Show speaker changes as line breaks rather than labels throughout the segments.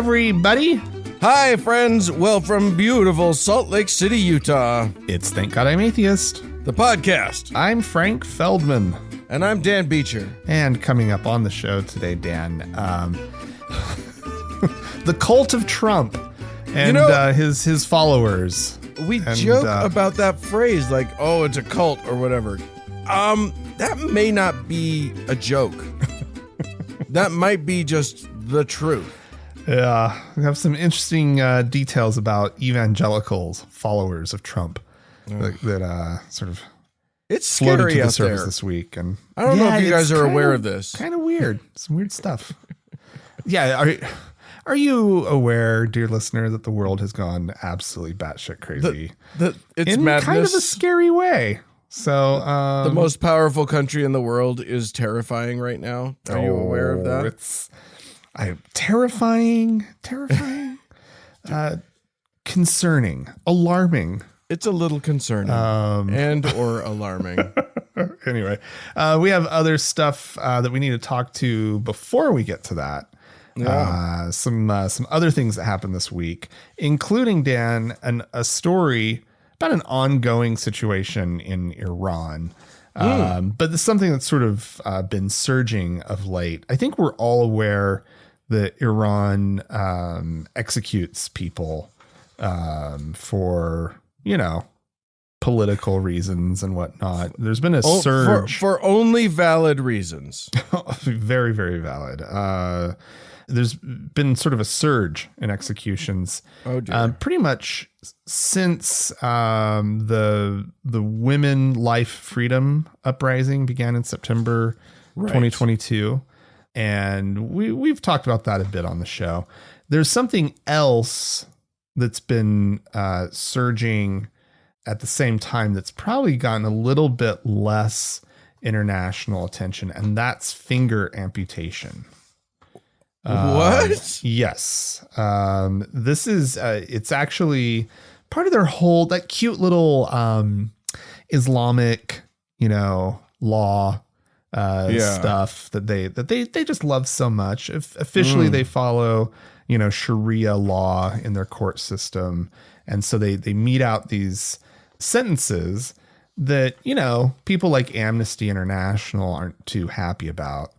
everybody.
Hi, friends. Well, from beautiful Salt Lake City, Utah.
It's Thank God I'm Atheist,
The podcast.
I'm Frank Feldman.
And I'm Dan Beecher.
And coming up on the show today, Dan, the cult of Trump and his followers.
We joke about that phrase like, oh, it's a cult or whatever. That may not be a joke. That might be just the truth.
Yeah, we have some interesting details about evangelicals, followers of Trump, that sort of
it's
floated
scary
to the
out
surface
there
this week. And
I don't know if you guys are aware of this.
Kind of weird. Some weird stuff. Yeah. Are you aware, dear listener, that the world has gone absolutely batshit crazy?
It's
in
madness.
Kind of a scary way. So
the most powerful country in the world is terrifying right now. Are you aware of that?
It's terrifying, concerning, alarming.
It's a little concerning and or alarming.
Anyway, we have other stuff that we need to talk to before we get to that. Yeah. Some other things that happened this week, including, Dan, a story about an ongoing situation in Iran. But it's something that's sort of been surging of late. I think we're all aware that Iran executes people for, political reasons and whatnot. There's been a surge.
For only valid reasons.
Very, very valid. There's been sort of a surge in executions.
Oh, dear.
Pretty much since the Women Life Freedom Uprising began in September 2022. And we've talked about that a bit on the show. There's something else that's been surging at the same time that's probably gotten a little bit less international attention, and that's finger amputation.
What?
Yes. This is, it's actually part of their whole, that cute little Islamic, law stuff that they just love so much. Officially, they follow, Sharia law in their court system. And so they mete out these sentences that, people like Amnesty International aren't too happy about.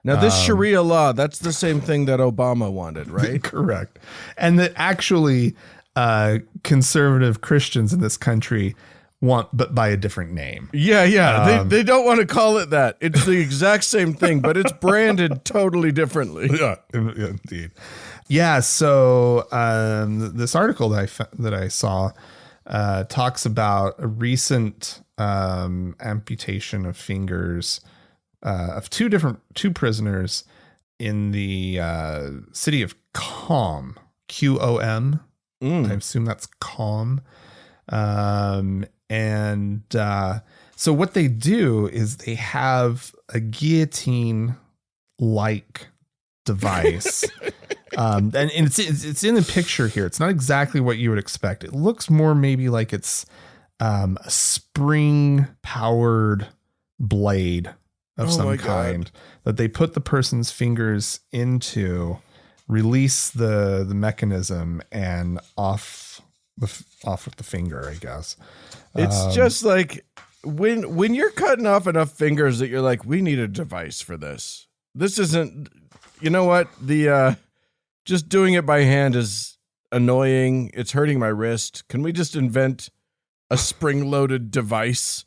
Now, this Sharia law, that's the same thing that Obama wanted, right?
Correct. And that actually conservative Christians in this country want, but by a different name.
Yeah. They don't want to call it that. It's the exact same thing, but it's branded totally differently.
Yeah, indeed. Yeah, so this article that I saw talks about a recent amputation of fingers of two prisoners in the city of Qom, Qom. I assume that's Qom. And so what they do is they have a guillotine-like device. And it's in the picture here. It's not exactly what you would expect. It looks more maybe like it's a spring-powered blade of some kind that they put the person's fingers into, release the mechanism, and off with the finger, I guess.
It's just like when you're cutting off enough fingers that you're like, we need a device for this. This isn't, you know what? The just doing it by hand is annoying. It's hurting my wrist. Can we just invent a spring-loaded device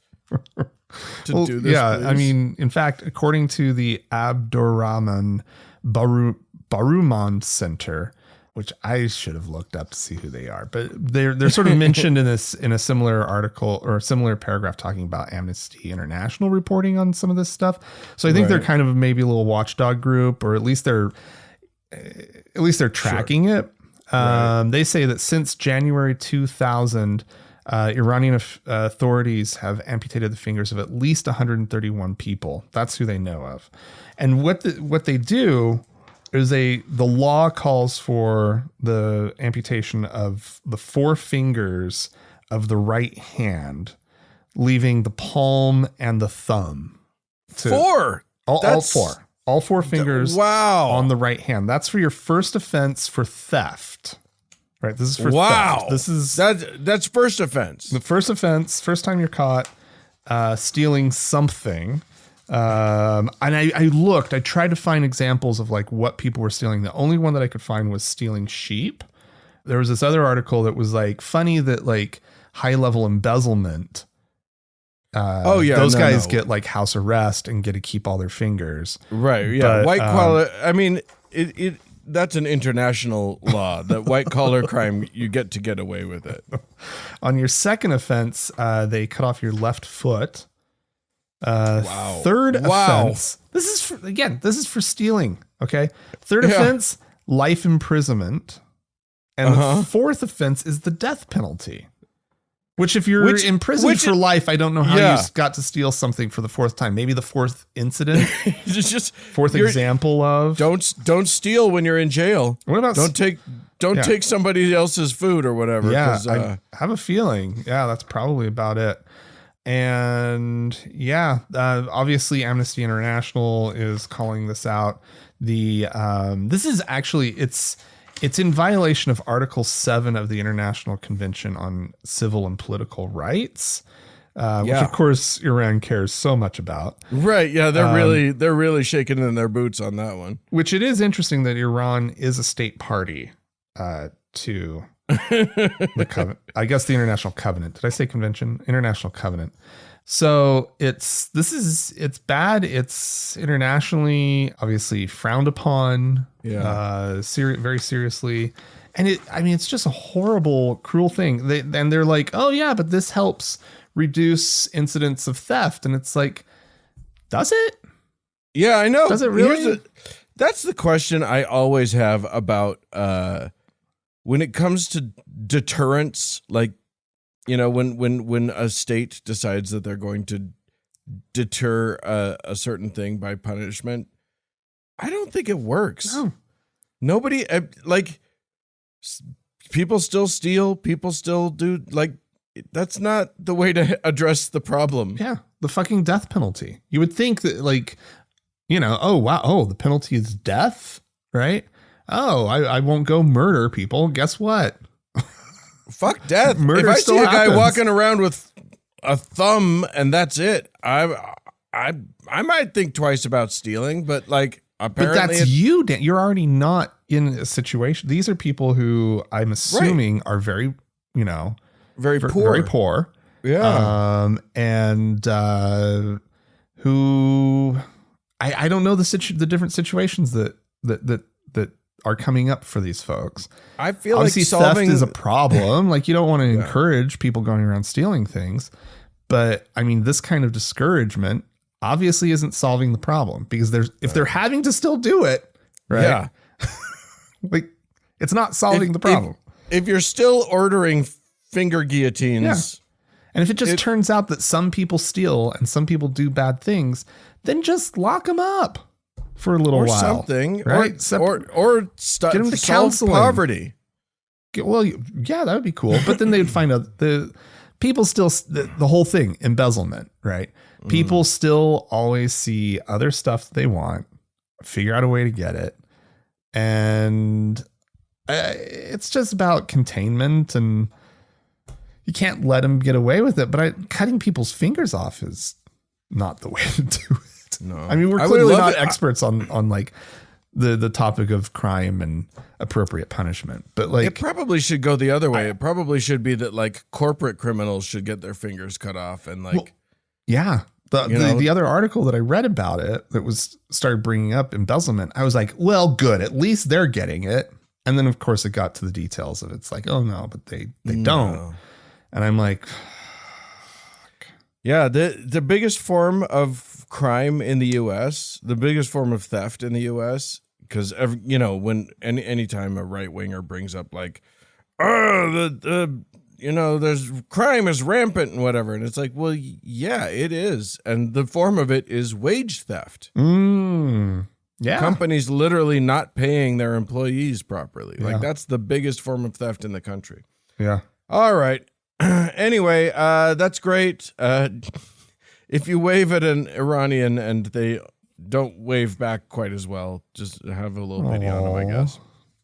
to do this?
Yeah,
please?
I mean, in fact, according to the Abdurrahman Baruman Center, which I should have looked up to see who they are, but they're sort of mentioned in a similar article or a similar paragraph talking about Amnesty International reporting on some of this stuff. So I think they're kind of maybe a little watchdog group, or at least they're tracking it. They say that since January 2000, Iranian authorities have amputated the fingers of at least 131 people. That's who they know of. And what they do is the law calls for the amputation of the four fingers of the right hand, leaving the palm and the thumb.
Four.
All four. All four fingers
Wow.
on the right hand. That's for your first offense for theft. Right? This is for
wow.
theft. This is
that's first offense.
the first offense, first time you're caught stealing something. And I tried to find examples of like what people were stealing. The only one that I could find was stealing sheep. There was this other article that was like funny that like high level embezzlement. Those guys get like house arrest and get to keep all their fingers.
Right. Yeah.
But,
white collar. I mean, it that's an international law that white collar crime, you get away with it.
On your second offense, they cut off your left foot.
Wow.
Third offense. This is for stealing. Okay. Third offense, life imprisonment. And the fourth offense is the death penalty. Which if you're imprisoned for life, I don't know how you got to steal something for the fourth time. Maybe the fourth incident.
It's just
fourth example of
don't steal when you're in jail.
What about
don't take somebody else's food or whatever.
Yeah, I have a feeling. Yeah, that's probably about it. And obviously Amnesty International is calling this out. This is actually it's in violation of Article 7 of the International Convention on Civil and Political Rights, which of course Iran cares so much about.
Right. Yeah, they're really shaking in their boots on that one.
Which it is interesting that Iran is a state party to the covenant. I guess the International Covenant. Did I say convention? International Covenant. So it's bad. It's internationally obviously frowned upon, very seriously. And it's just a horrible, cruel thing. They're like, oh yeah, but this helps reduce incidents of theft. And it's like, does it?
Yeah, I know.
Does it really?
That's the question I always have about when it comes to deterrence, like, you know, when a state decides that they're going to deter a certain thing by punishment, I don't think it works.
No.
Nobody, like, people still steal, people still do, like, that's not the way to address the problem.
Yeah, the fucking death penalty. You would think that, like, you know, oh, wow, oh, the penalty is death, right? Oh, I won't go murder people. Guess what?
Fuck death.
Murder
if I see a guy
happens.
walking around with a thumb and that's it, I might think twice about stealing, but like apparently
but that's you, Dan. You're already not in a situation. These are people who I'm assuming are very, you know,
very poor.
Very poor.
Yeah.
And who I don't know the different situations that are coming up for these folks.
I feel
obviously
like
theft is a problem. Like you don't want to encourage people going around stealing things, but I mean, this kind of discouragement obviously isn't solving the problem because if they're having to still do it, right?
Yeah.
Like it's not solving the problem.
If you're still ordering finger guillotines.
And if it just turns out that some people steal and some people do bad things, then just lock them up for a little while,
something,
right?
Or
get them to
solve
counseling.
Poverty.
Well, yeah, that would be cool. But then they'd find out the people still the whole thing embezzlement, right? People still always see other stuff that they want, figure out a way to get it, and it's just about containment, and you can't let them get away with it. But cutting people's fingers off is not the way to do it.
No,
I mean, we're clearly not experts on like the topic of crime and appropriate punishment, but like
it probably should go the other way. It probably should be that like corporate criminals should get their fingers cut off and like,
the other article that I read about it that was started bringing up embezzlement. I was like, well, good. At least they're getting it. And then of course it got to the details of it's like, oh no, but they don't. And I'm like,
yeah, the biggest form of crime in the U.S., the biggest form of theft in the U.S., because when anytime a right winger brings up like, there's crime is rampant and whatever, and it's like, well, yeah, it is, and the form of it is wage theft.
Yeah,
companies literally not paying their employees properly. Like that's the biggest form of theft in the country.
Yeah.
All right. Anyway, that's great. If you wave at an Iranian and they don't wave back quite as well. Just have a little pity on them, I guess.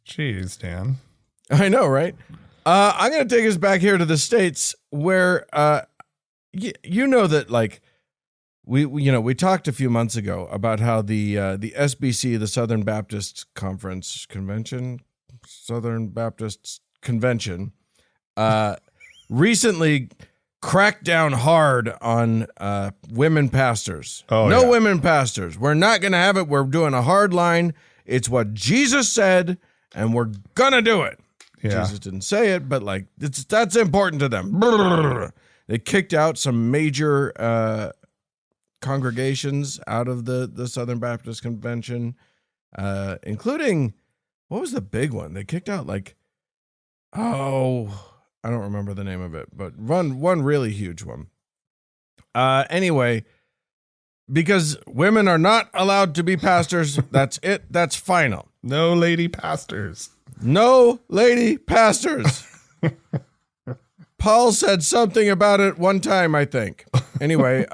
Jeez, Dan.
I know, right? I'm going to take us back here to the States where, you know that like we talked a few months ago about how the SBC, the Southern Baptist Convention, recently cracked down hard on women pastors. No women pastors. We're not going to have it. We're doing a hard line. It's what Jesus said, and we're going to do it. Yeah. Jesus didn't say it, but like that's important to them. They kicked out some major congregations out of the Southern Baptist Convention, including, what was the big one? They kicked out I don't remember the name of it, but one really huge one. Anyway, because women are not allowed to be pastors, that's it. That's final.
No lady pastors.
No lady pastors. Paul said something about it one time, I think. Anyway,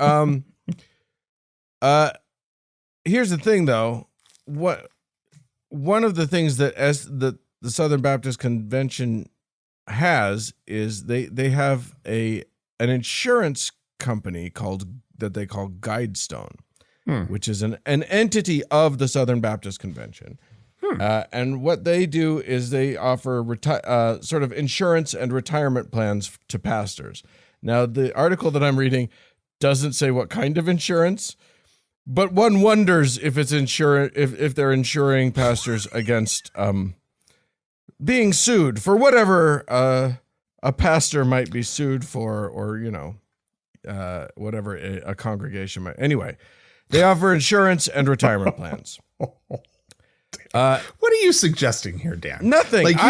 here's the thing, though. One of the things that the Southern Baptist Convention has is they have an insurance company that they call Guidestone, which is an entity of the Southern Baptist Convention. And what they do is they offer sort of insurance and retirement plans to pastors. Now, the article that I'm reading doesn't say what kind of insurance, but one wonders if it's if they're insuring pastors against being sued for whatever a pastor might be sued for, or whatever a congregation might. Anyway, they offer insurance and retirement plans.
What are you suggesting here, Dan?
Nothing.
Like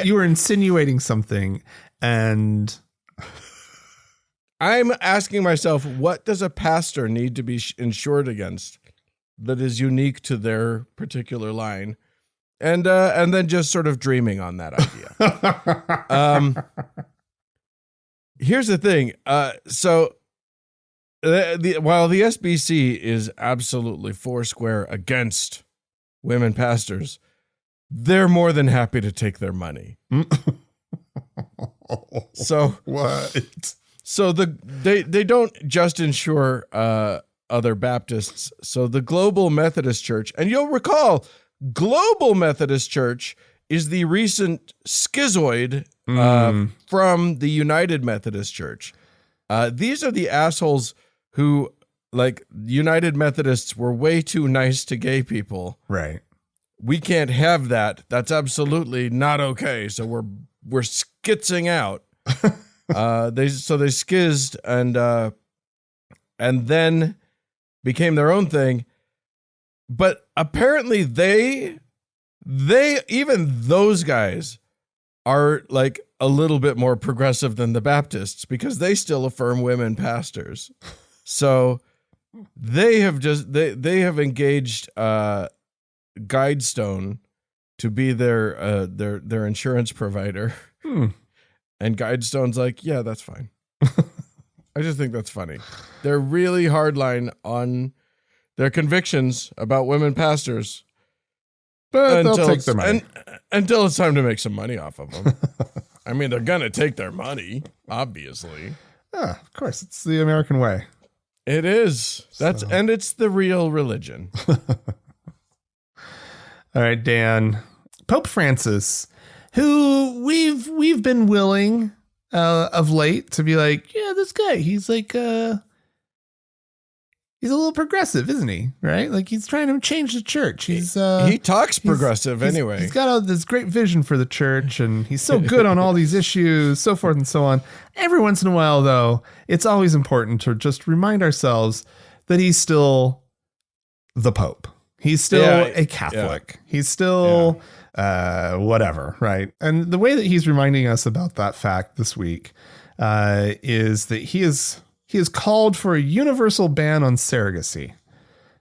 you were insinuating something, and
I'm asking myself, what does a pastor need to be insured against that is unique to their particular line? And then just sort of dreaming on that idea. Here's the thing. So while the SBC is absolutely foursquare against women pastors, they're more than happy to take their money. So
what?
So they don't just insure other Baptists. So the Global Methodist Church, and you'll recall, Global Methodist Church is the recent schizoid from the United Methodist Church. These are the assholes who, like, United Methodists were way too nice to gay people.
Right.
We can't have that. That's absolutely not okay. So we're skitzing out. They skizzed and then became their own thing. But apparently they even those guys are like a little bit more progressive than the Baptists, because they still affirm women pastors. So they have engaged Guidestone to be their insurance provider. And Guidestone's like, yeah, that's fine. I just think that's funny. They're really hardline on their convictions about women pastors.
But they'll take their money.
Until it's time to make some money off of them. I mean, they're going to take their money, obviously.
Yeah, of course. It's the American way.
It is. And it's the real religion.
All right, Dan. Pope Francis, who we've been willing of late to be like, yeah, this guy, he's like he's a little progressive, isn't he? Right? Like, he's trying to change the church.
He talks progressive anyway.
He's got all this great vision for the church, and he's so good on all these issues, so forth and so on. Every once in a while, though, it's always important to just remind ourselves that he's still the Pope. He's still a Catholic. Yeah. He's still whatever, right? And the way that he's reminding us about that fact this week is that he has called for a universal ban on surrogacy.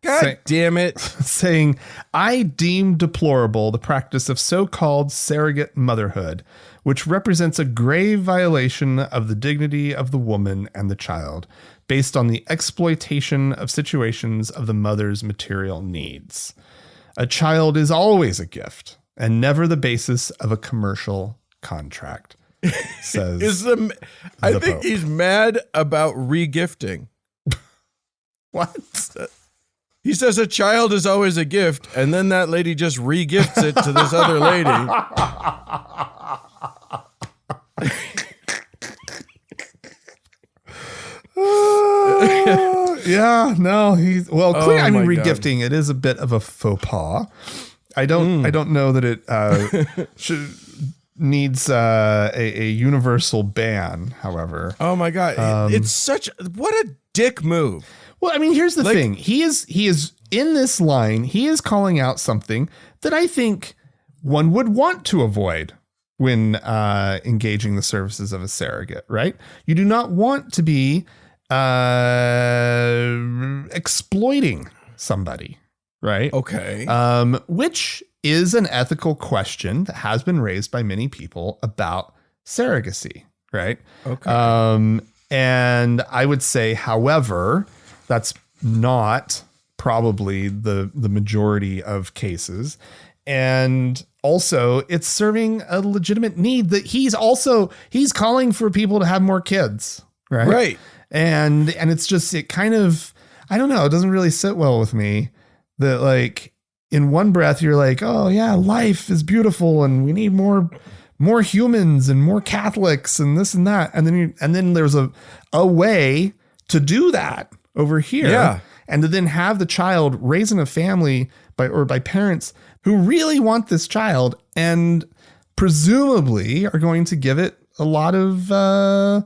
God damn it.
Saying, I deem deplorable the practice of so-called surrogate motherhood, which represents a grave violation of the dignity of the woman and the child, based on the exploitation of situations of the mother's material needs. A child is always a gift and never the basis of a commercial contract, says
I think Pope. He's mad about regifting.
What?
He says a child is always a gift, and then that lady just regifts it to this other lady.
Yeah, no, he's well. Clear, I mean, regifting.
God.
It is a bit of a faux pas. I don't know that it needs a universal ban. However,
oh my God, it's what a dick move.
Well, I mean, here's the thing. He is in this line. He is calling out something that I think one would want to avoid when engaging the services of a surrogate, right? You do not want to be exploiting somebody, right?
Okay.
Which is an ethical question that has been raised by many people about surrogacy, right?
Okay.
And I would say, however, that's not probably the majority of cases. And also it's serving a legitimate need that he's calling for people to have more kids. Right.
Right.
And it's just, it kind of, I don't know. It doesn't really sit well with me that like in one breath, you're like, oh yeah, life is beautiful and we need more humans and more Catholics and this and that. And then there's a way to do that over here.
Yeah.
And to then have the child raised in a family by parents who really want this child and presumably are going to give it a lot of, I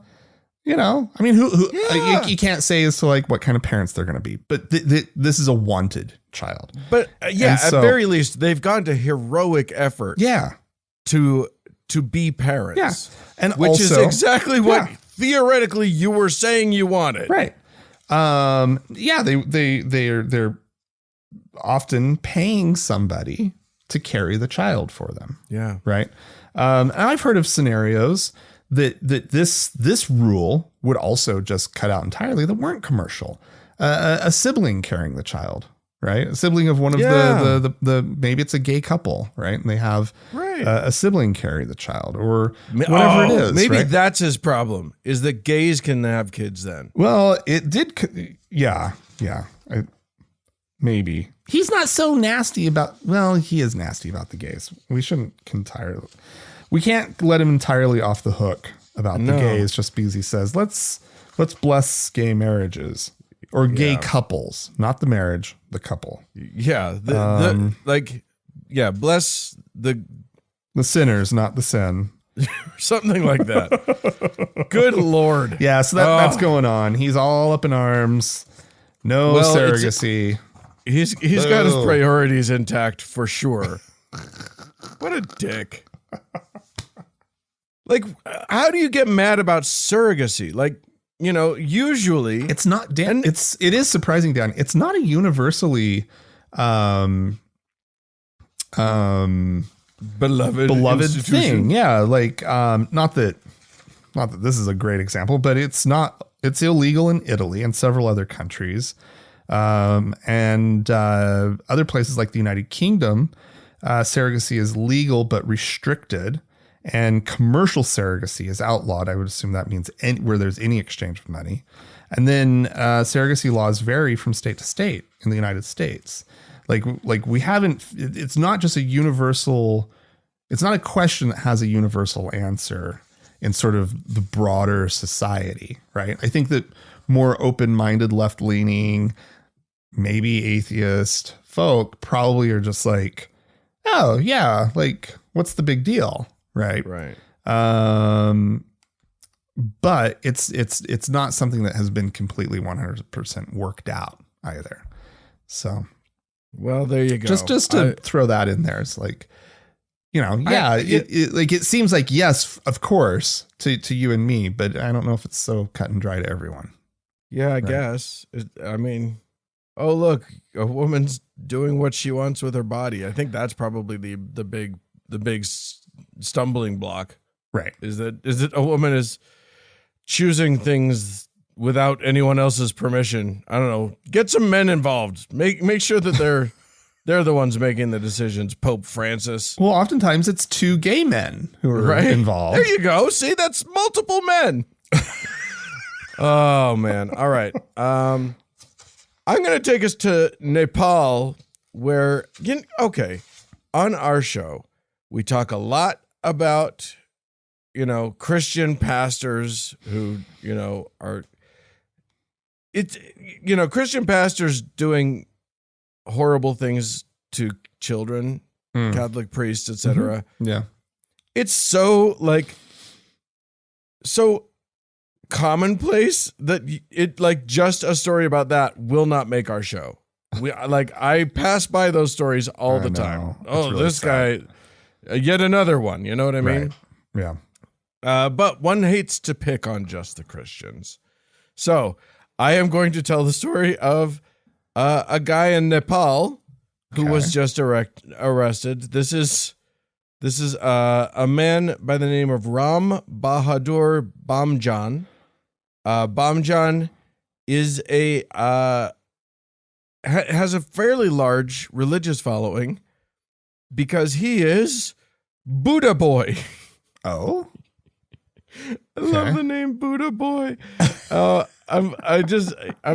mean, you can't say as to like what kind of parents they're going to be, but this is a wanted child.
But at very least, they've gone to heroic effort.
Yeah.
To be parents.
Yeah. And
which
also,
is exactly what theoretically you were saying you wanted.
Right. They're often paying somebody to carry the child for them.
Yeah.
Right. And I've heard of scenarios that this rule would also just cut out entirely that weren't commercial. A sibling carrying the child, right? A sibling of one of the maybe it's a gay couple, right? And they have a sibling carry the child or whatever it is.
Maybe
right?
that's his problem is that gays can have kids then.
Well, it did. Yeah. Maybe he's not so nasty about. Well, he is nasty about the gays. We can't let him entirely off the hook about the gays just because he says let's bless gay marriages or gay couples, not the marriage, the couple.
Yeah, bless the
sinners, not the sin.
Something like that. Good Lord.
Yeah, so that's going on. He's all up in arms. No surrogacy.
He's got his priorities intact for sure. What a dick. Like, how do you get mad about surrogacy? Like, usually
it's not Dan. It is surprising, Dan. It's not a universally beloved thing. Yeah. Like, not that this is a great example, but it's illegal in Italy and several other countries. And other places like the United Kingdom, surrogacy is legal but restricted, and commercial surrogacy is outlawed. I would assume that means where there's any exchange of money. And then surrogacy laws vary from state to state in the United States. Like we haven't. It's not just a universal. It's not a question that has a universal answer in sort of the broader society, right? I think that more open-minded, left-leaning, maybe atheist folk probably are just like, oh yeah, like what's the big deal, right?
Right.
But it's not something that has been completely 100% worked out either. So,
well, there you go.
Just to throw that in there, it's like, it seems like yes, of course, to you and me, but I don't know if it's so cut and dry to everyone.
Yeah, I guess. I mean, oh, look, a woman's doing what she wants with her body. I think that's probably the big stumbling block.
Right.
Is that a woman is choosing things without anyone else's permission. I don't know. Get some men involved. Make sure that they're the ones making the decisions. Pope Francis.
Well, oftentimes it's two gay men who are involved.
There you go. See, that's multiple men. Oh man. All right. I'm going to take us to Nepal, where on our show we talk a lot about Christian pastors who are Christian pastors doing horrible things to children, Catholic priests, etc.
Mm-hmm. Yeah.
It's so commonplace that just a story about that will not make our show. I pass by those stories all the time. Oh, really this sad guy, yet another one. You know what I mean?
Right. Yeah.
But one hates to pick on just the Christians. So I am going to tell the story of a guy in Nepal who was just arrested. This is a man by the name of Ram Bahadur Bamjan. Bamjan is has a fairly large religious following because he is Buddha Boy.
Oh,
I love the name Buddha Boy. I'm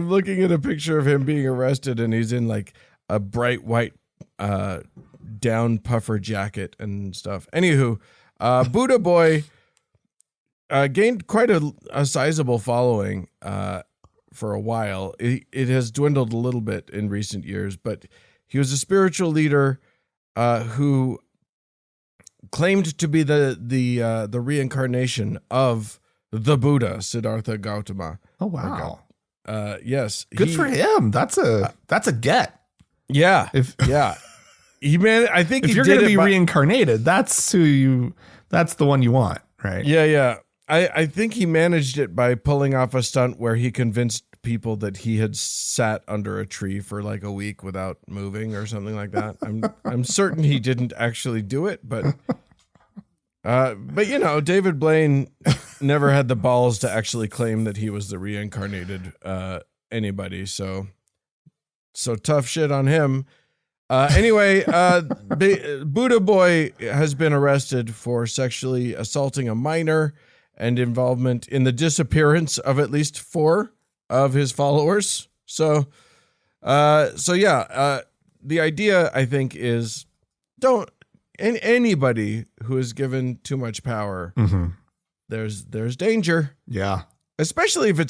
looking at a picture of him being arrested, and he's in a bright white down puffer jacket and stuff. Anywho, Buddha Boy gained quite a sizable following for a while. It has dwindled a little bit in recent years, but he was a spiritual leader who claimed to be the reincarnation of the Buddha, Siddhartha Gautama.
Oh wow!
Yes,
good for him. That's a get.
Yeah, I think
if you're going to be reincarnated, that's the one you want, right?
Yeah. I think he managed it by pulling off a stunt where he convinced people that he had sat under a tree for a week without moving or something like that. I'm certain he didn't actually do it, but David Blaine never had the balls to actually claim that he was the reincarnated anybody. So tough shit on him. Anyway, Buddha Boy has been arrested for sexually assaulting a minor and involvement in the disappearance of at least 4 of his followers. The idea, I think, is anybody who is given too much power, there's danger.
Yeah.
Especially if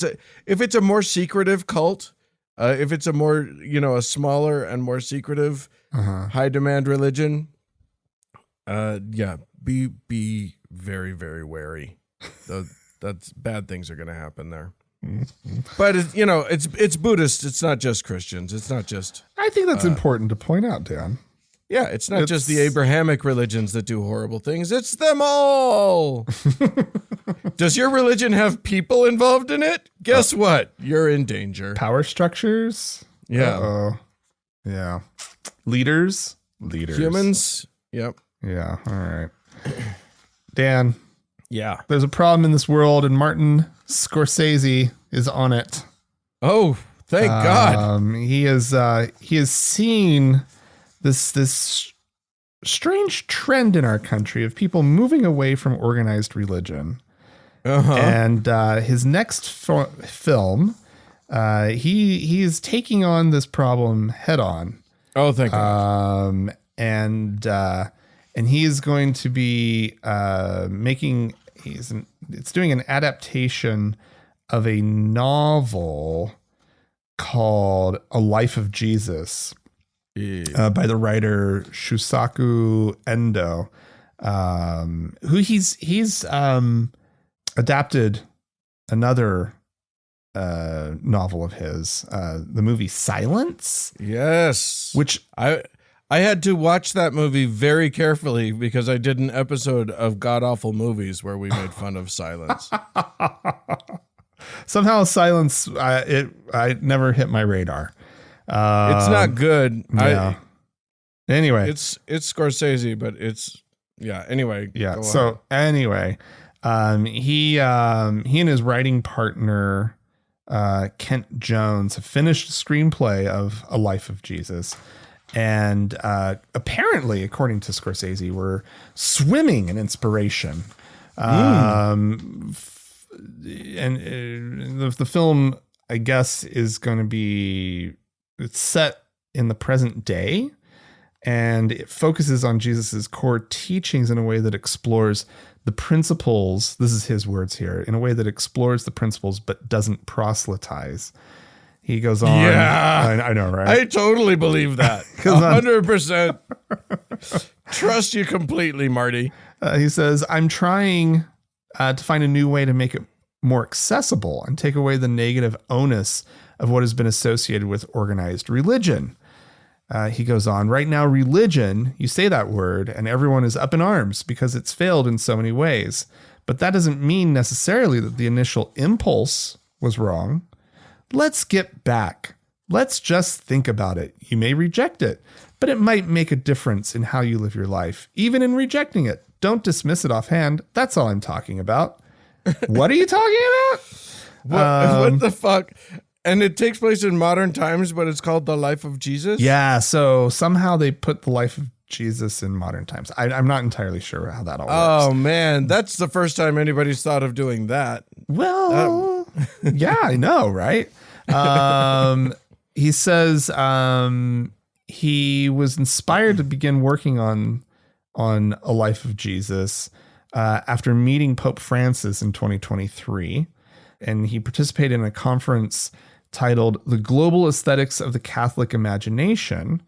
it's a more secretive cult, if it's a more, a smaller and more secretive, high demand religion. Be very, very wary. That's bad things are going to happen there. But it's Buddhist. It's not just Christians. It's not just.
I think that's important to point out, Dan.
Yeah, it's not just the Abrahamic religions that do horrible things. It's them all. Does your religion have people involved in it? Guess what? You're in danger.
Power structures.
Yeah.
Uh-oh. Yeah. Leaders.
Humans. Yep.
Yeah. All right. Dan.
Yeah.
There's a problem in this world, and Martin Scorsese is on it.
Oh, thank God.
He has seen this strange trend in our country of people moving away from organized religion. And his next film, he is taking on this problem head on.
Oh, thank God.
And he is going to be it's doing an adaptation of a novel called A Life of Jesus by the writer Shusaku Endo, who he's adapted another novel of his, the movie Silence.
Yes.
Which
I had to watch that movie very carefully because I did an episode of God Awful Movies where we made fun of Silence.
Somehow Silence, I never hit my radar.
It's not good.
Yeah. Anyway,
it's Scorsese, but it's Anyway,
yeah. So anyway, he and his writing partner Kent Jones have finished a screenplay of A Life of Jesus, and apparently, according to Scorsese, were swimming in inspiration. And the film, I guess, is going to be, it's set in the present day, and it focuses on Jesus's core teachings in a way that explores the principles. This is his words here, in a way that explores the principles but doesn't proselytize. He goes on.
Yeah,
I know, right?
I totally believe that. 100%. Trust you completely, Marty.
He says, I'm trying to find a new way to make it more accessible and take away the negative onus of what has been associated with organized religion. He goes on, right now, religion, you say that word and everyone is up in arms because it's failed in so many ways. But that doesn't mean necessarily that the initial impulse was wrong. Let's get back. Let's just think about it. You may reject it, but it might make a difference in how you live your life. Even in rejecting it, don't dismiss it offhand. That's all I'm talking about. What are you talking about?
What the fuck? And it takes place in modern times, but it's called The Life of Jesus?
Yeah, so somehow they put The Life of Jesus in modern times. I'm not entirely sure how that all works.
Oh, man. That's the first time anybody's thought of doing that.
Well, yeah, I know, right? He says he was inspired to begin working on A Life of Jesus after meeting Pope Francis in 2023. And he participated in a conference titled The Global Aesthetics of the Catholic Imagination.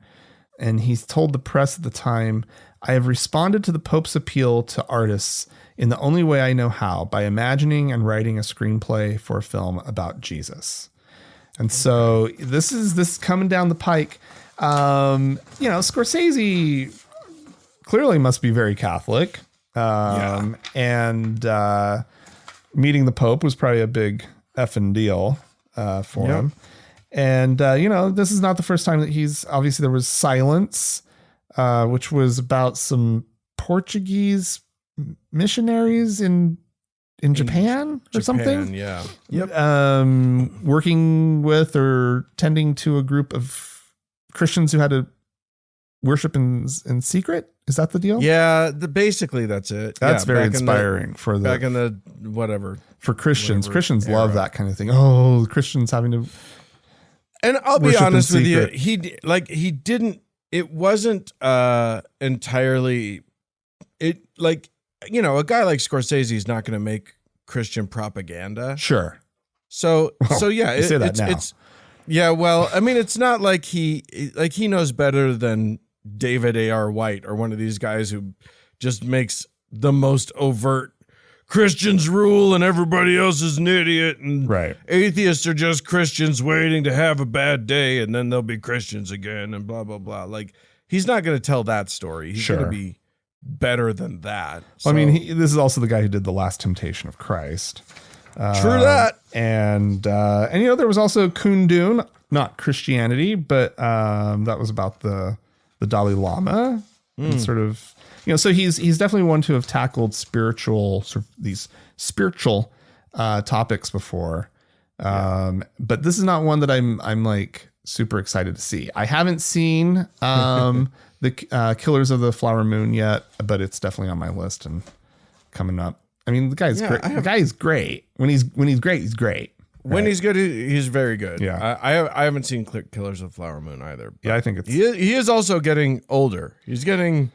And he told the press at the time, I have responded to the Pope's appeal to artists in the only way I know how, by imagining and writing a screenplay for a film about Jesus. And so this is coming down the pike. Scorsese clearly must be very Catholic. And meeting the Pope was probably a big effing deal for him. And, this is not the first time that obviously there was Silence, which was about some Portuguese missionaries in Japan or something.
Yeah.
Yep. Working with or tending to a group of Christians who had to worship in secret. Is that the deal?
Yeah. Basically that's it.
That's very inspiring
back in the whatever.
For Christians. Christians love that kind of thing. Oh, Christians having to.
And I'll be honest with you, it wasn't entirely, a guy like Scorsese is not going to make Christian propaganda.
Sure.
So yeah,
it's
not like he knows better than David A.R. White or one of these guys who just makes the most overt Christians rule and everybody else is an idiot, and atheists are just Christians waiting to have a bad day and then they'll be Christians again and blah, blah, blah. Like, he's not going to tell that story. He's going to be better than that.
So, this is also the guy who did The Last Temptation of Christ.
True that.
And there was also Kundun, not Christianity, but that was about the Dalai Lama and sort of, so he's definitely one to have tackled these spiritual topics before. But this is not one that I'm like super excited to see. I haven't seen the Killers of the Flower Moon yet, but it's definitely on my list and coming up. I mean, the guy's great. The guy is great. When he's great, he's great. Right?
When he's good, he's very good.
Yeah.
I haven't seen Killers of the Flower Moon either.
Yeah, I think
he is also getting older. He's getting,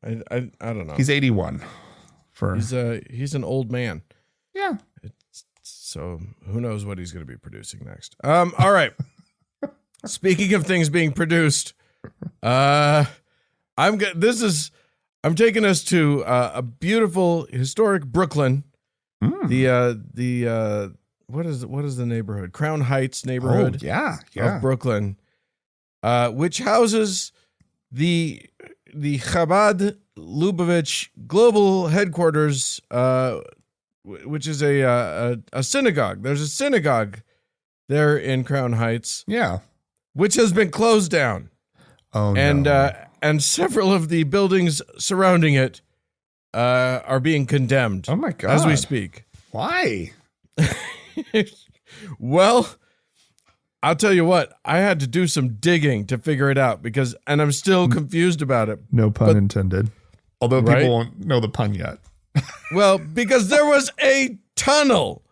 I don't know.
He's 81.
He's an old man.
Yeah.
So who knows what he's going to be producing next. All right. Speaking of things being produced, I'm taking us to a beautiful historic Brooklyn. The what is the neighborhood? Crown Heights neighborhood. Of Brooklyn, which houses the Chabad Lubavitch global headquarters, which is a synagogue. There's a synagogue there in Crown Heights.
Yeah.
which has been closed down.
Oh,
and several of the buildings surrounding it are being condemned.
Oh my God.
As we speak.
Why?
Well, I'll tell you what, I had to do some digging to figure it out and I'm still confused about it.
No pun intended. Although people won't know the pun yet.
Well, because there was a tunnel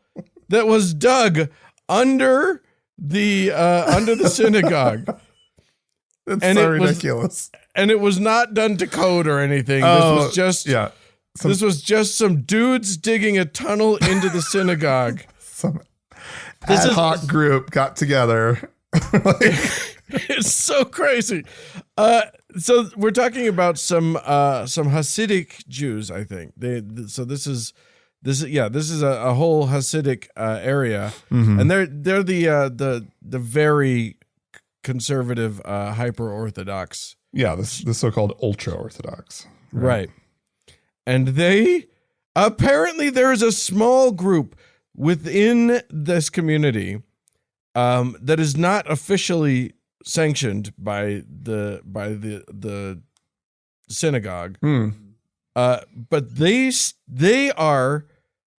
that was dug under the synagogue.
That's so ridiculous.
And it was not done to code or anything. This was just some dudes digging a tunnel into the synagogue.
Some ad hoc group got together.
It's so crazy. So we're talking about some Hasidic Jews, I think. This is a whole Hasidic area, and they're the very conservative, hyper orthodox.
Yeah, the so-called ultra orthodox.
Right. And they apparently there's a small group within this community that is not officially sanctioned by the synagogue. But they are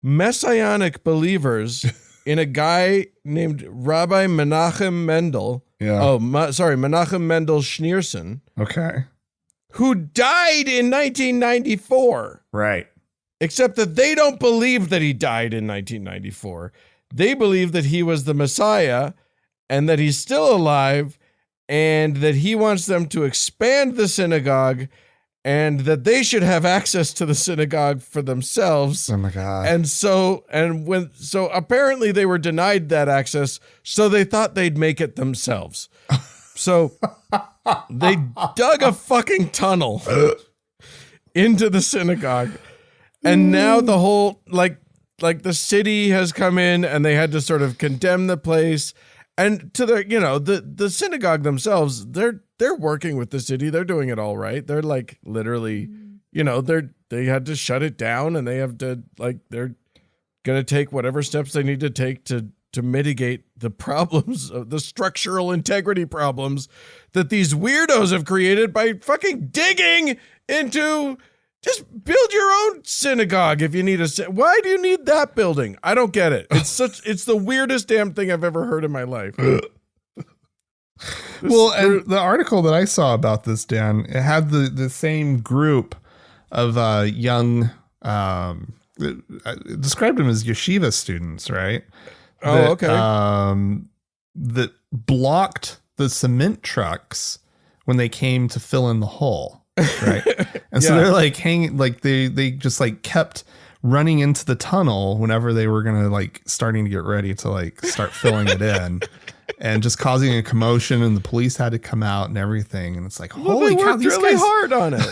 messianic believers in a guy named Rabbi Menachem Mendel.
Yeah.
Menachem Mendel Schneerson.
Okay.
Who died in 1994.
Right.
Except that they don't believe that he died in 1994. They believe that he was the Messiah and that he's still alive and that he wants them to expand the synagogue and that they should have access to the synagogue for themselves.
Oh my God.
And so apparently they were denied that access, so they thought they'd make it themselves. So they dug a fucking tunnel into the synagogue. And now the whole like the city has come in and they had to sort of condemn the place. And to the synagogue themselves, they're working with the city. They're doing it all right. They're like literally, they had to shut it down and they have to they're going to take whatever steps they need to take to mitigate the problems of the structural integrity problems that these weirdos have created by fucking digging into. Just build your own synagogue if you need why do you need that building? I don't get it. It's the weirdest damn thing I've ever heard in my life.
Well, and the article that I saw about this, Dan, it had the same group of young, it described them as yeshiva students, right?
Okay.
That blocked the cement trucks when they came to fill in the hole. Right. And so they're like hanging, like they just like kept running into the tunnel whenever they were going to starting to get ready to start filling it in and just causing a commotion, and the police had to come out and everything. And it's like, holy cow, these
really
guys
hard on it.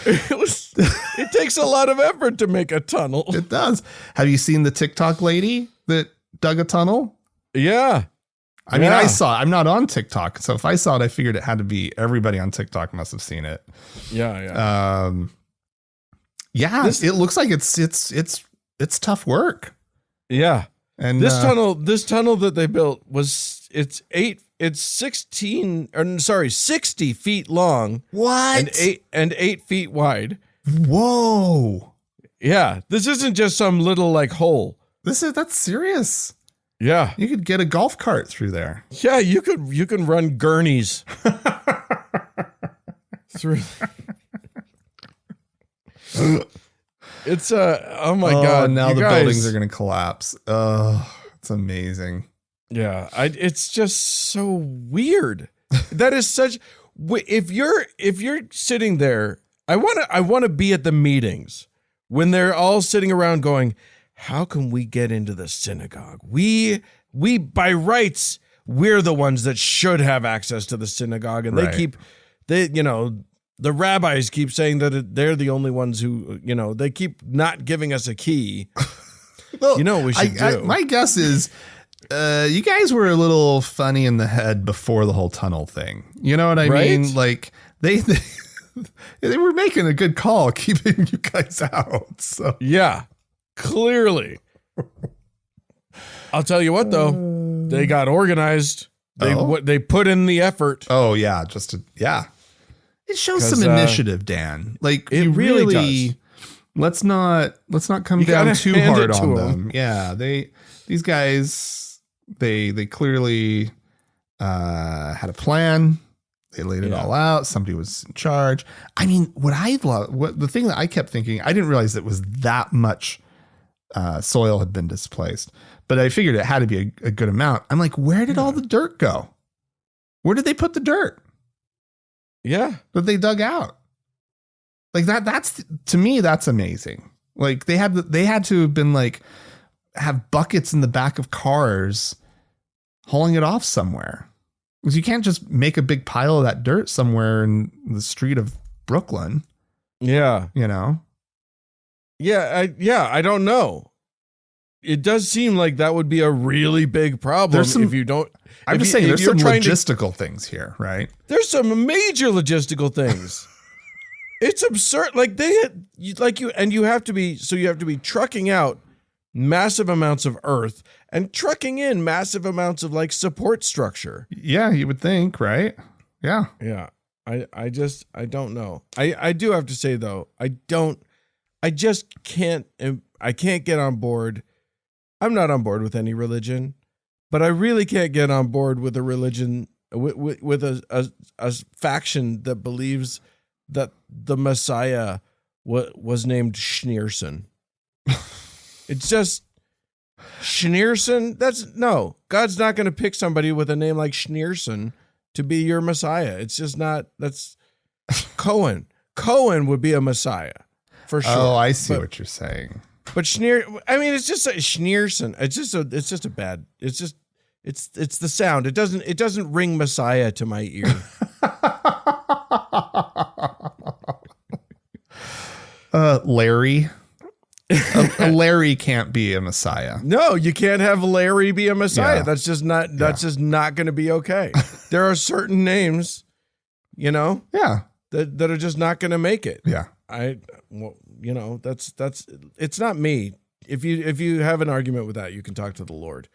It takes a lot of effort to make a tunnel.
It does. Have you seen the TikTok lady that dug a tunnel?
Yeah.
I mean, I saw it. I'm not on TikTok, so if I saw it, I figured it had to be everybody on TikTok must have seen it.
Yeah.
It looks like it's tough work.
Yeah.
And
this tunnel that they built it's 60 feet long.
What?
And 8 feet wide.
Whoa.
Yeah. This isn't just some little hole.
That's serious.
Yeah.
You could get a golf cart through there.
Yeah, you can run gurneys through. It's oh my God.
Now the buildings are going to collapse. Oh, it's amazing.
Yeah, it's just so weird. That is such if you're sitting there, I want to be at the meetings when they're all sitting around going, how can we get into the synagogue? We by rights, we're the ones that should have access to the synagogue. And the rabbis keep saying that they're the only ones who, they keep not giving us a key.
Well,
what we should do.
My guess is you guys were a little funny in the head before the whole tunnel thing. You know what I mean? Like they were making a good call keeping you guys out. So
yeah. Clearly. I'll tell you what, though. They got organized. They put in the effort.
Oh yeah, It shows some initiative, Dan. Like
it really does.
Let's not come down too hard on them. Yeah, these guys they clearly had a plan. They laid it all out. Somebody was in charge. I mean, the thing that I kept thinking, I didn't realize it was that much soil had been displaced, but I figured it had to be a good amount. I'm like, where did all the dirt go? Where did they put the dirt?
Yeah.
That they dug out. Like that's to me, that's amazing. Like they had to have been like, have buckets in the back of cars hauling it off somewhere. Because you can't just make a big pile of that dirt somewhere in the street of Brooklyn.
Yeah.
You know?
Yeah. I don't know. It does seem like that would be a really big problem if you don't.
I'm just saying there's some logistical things here, right?
There's some major logistical things. It's absurd. Like you have to be trucking out massive amounts of earth and trucking in massive amounts of like support structure.
Yeah, you would think, right? Yeah.
Yeah. I don't know. I do have to say though, I just can't get on board. I'm not on board with any religion, but I really can't get on board with a religion with a faction that believes that the Messiah was named Schneerson. It's just Schneerson. God's not going to pick somebody with a name like Schneerson to be your Messiah. It's just not. That's Cohen. Cohen would be a Messiah for sure.
Oh, I see what you're saying.
But it's just a Schneerson. It's just a bad. It's the sound. It doesn't ring Messiah to my ear.
Larry. A Larry can't be a Messiah.
No, you can't have Larry be a Messiah.
Yeah.
That's just not going to be okay. There are certain names, that are just not going to make it.
Yeah.
That's it's not me. If you have an argument with that, you can talk to the Lord.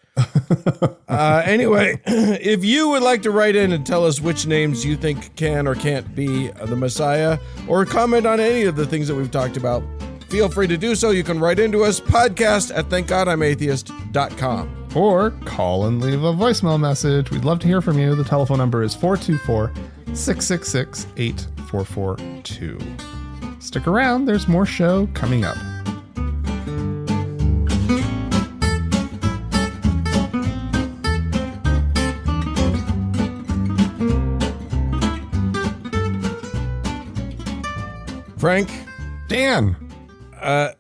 Anyway, if you would like to write in and tell us which names you think can or can't be the Messiah, or comment on any of the things that we've talked about, feel free to do so. You can write into us, podcast@thankgodimatheist.com.
Or call and leave a voicemail message. We'd love to hear from you. The telephone number is 424-666-8442. Stick around. There's more show coming up.
Frank.
Dan.
I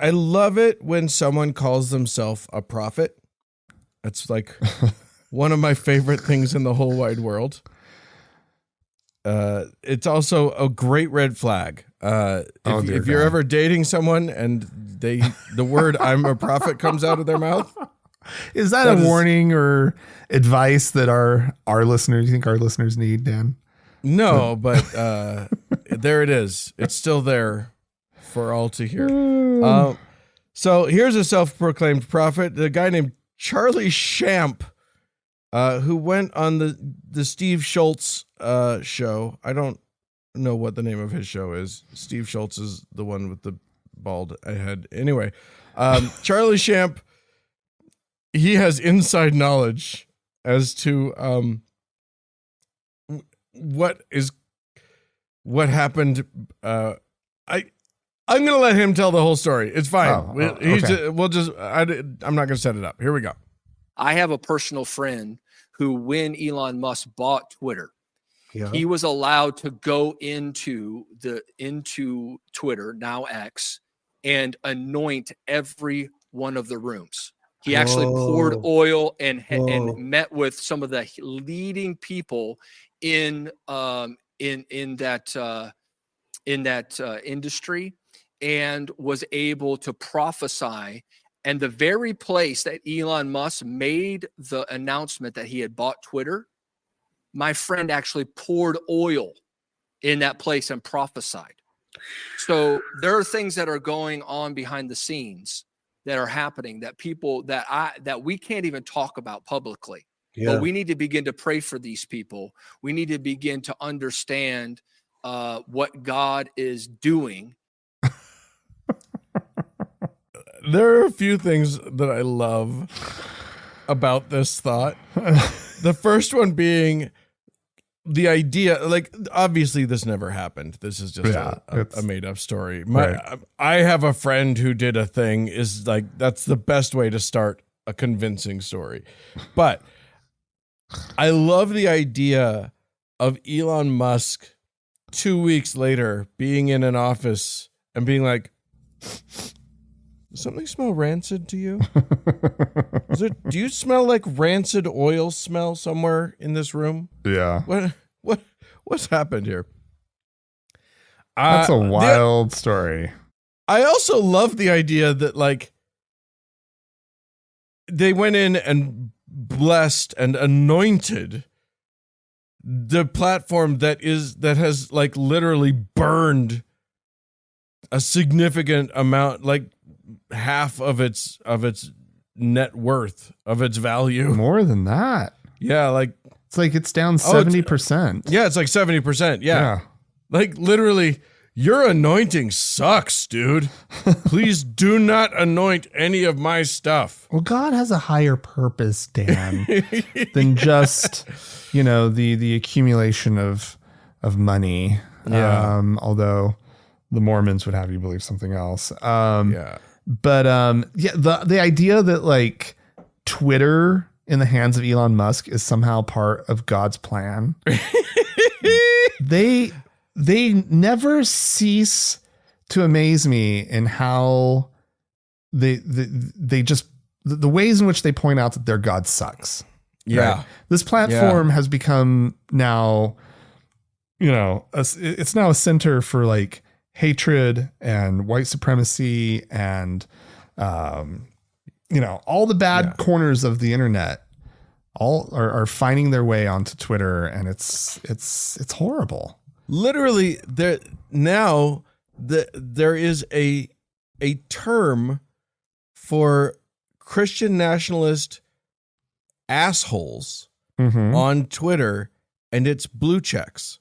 love it when someone calls themselves a prophet. That's like one of my favorite things in the whole wide world. It's also a great red flag. If you're ever dating someone and the word "I'm a prophet" comes out of their mouth,
is that a warning or advice that our listeners, you think our listeners need, Dan?
No, but there it is. It's still there for all to hear. So here's a self-proclaimed prophet, a guy named Charlie Shamp, who went on the Steve Schultz show. I don't know what the name of his show is. Steve Schultz is the one with the bald head. Anyway, Charlie Shamp, he has inside knowledge as to what happened. I'm going to let him tell the whole story. It's fine.
Okay.
I'm not going to set it up. Here we go.
I have a personal friend who, when Elon Musk bought Twitter, he was allowed to go into Twitter, now X, and anoint every one of the rooms. He actually poured oil and met with some of the leading people in that industry, and was able to prophesy. And the very place that Elon Musk made the announcement that he had bought Twitter, my friend actually poured oil in that place and prophesied. So there are things that are going on behind the scenes that are happening that people that we can't even talk about publicly. But we need to begin to pray for these people. We need to begin to understand what God is doing.
There are a few things that I love about this thought. The first one being the idea, like, obviously this never happened. This is just a made up story. I have a friend who did a thing, is like, that's the best way to start a convincing story. But I love the idea of Elon Musk 2 weeks later being in an office and being like, does something smell rancid to you? Do you smell like rancid oil smell somewhere in this room?
Yeah.
What's happened here?
That's a wild story.
I also love the idea that, like, they went in and blessed and anointed the platform that has like literally burned a significant amount, like half of its net worth, of its value.
More than that.
Yeah, like
it's down 70%.
Yeah, it's like 70%. Yeah. Like, literally, your anointing sucks, dude. Please do not anoint any of my stuff.
Well, God has a higher purpose, Dan, than just, the accumulation of money.
Yeah.
Although the Mormons would have you believe something else.
Yeah.
But the idea that, like, Twitter in the hands of Elon Musk is somehow part of God's plan. They never cease to amaze me in how they just the ways in which they point out that their God sucks.
Yeah.
Right? This platform has become now, it's now a center for, like, hatred and white supremacy and, all the bad corners of the internet all are finding their way onto Twitter, and it's horrible.
Literally, there is a term for Christian nationalist assholes on Twitter, and it's blue checks.